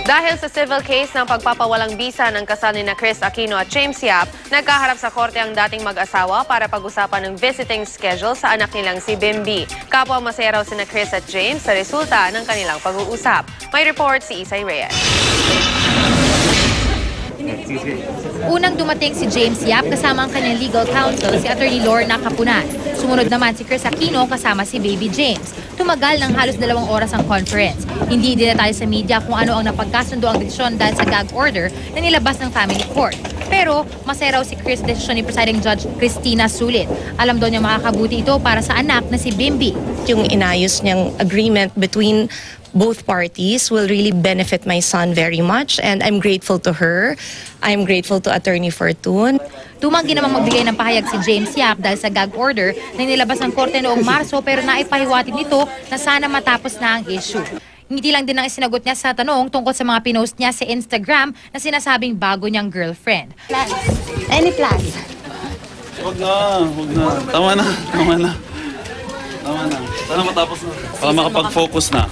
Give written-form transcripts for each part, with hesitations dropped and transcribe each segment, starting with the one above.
Dahil sa civil case ng pagpapawalang bisa ng kasal ni Chris Aquino at James Yap, nagkaharap sa korte ang dating mag-asawa para pag-usapan ng visiting schedule sa anak nilang si Bimbi. Kapwa masaya raw sina Chris at James sa resulta ng kanilang pag-uusap. May report si Isay Reyes. Unang dumating si James Yap kasama ang kanyang legal counsel si Attorney Lorna Capunan. Sumunod naman si Chris Aquino kasama si Baby James. Tumagal ng halos 2 oras ang conference. Hindi dinatay sa media kung ano ang napagkasundo ang desisyon dahil sa gag order na nilabas ng family court. Pero masaya raw si Chris sa desisyon ni Presiding Judge Cristina Sulit. Alam daw niya makakabuti ito para sa anak na si Bimbi. Yung inayos niyang agreement between both parties will really benefit my son very much, and I'm grateful to her. I'm grateful to Attorney Fortune. Tumanggi namang magbigay ng pahayag si James Yap dahil sa gag order na nilabas ng korte noong Marso, pero naipahiwatig nito na sana matapos na ang issue. Ngiti lang din ang isinagot niya sa tanong tungkol sa mga pinost niya sa Instagram na sinasabing bago niyang girlfriend. Plans? Any plans? Huwag na. Tama na. Sana matapos na. Para makapag-focus na.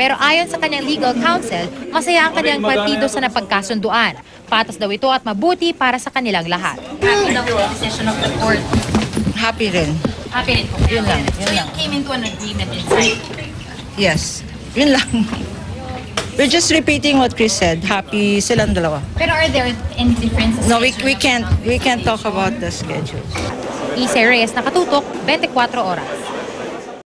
Pero ayon sa kanyang legal counsel, masaya ang kanyang partido sa napagkasunduan. Patas daw ito at mabuti para sa kanilang lahat. Happy daw the decision of the court. Happy rin. Happy rin po. Yun lang. So you came into an agreement inside? Yes. Yun lang. We're just repeating what Chris said. Happy silang dalawa. Pero are there any differences? No, we can't talk about the schedules. Isay Reyes, nakatutok, 24 oras.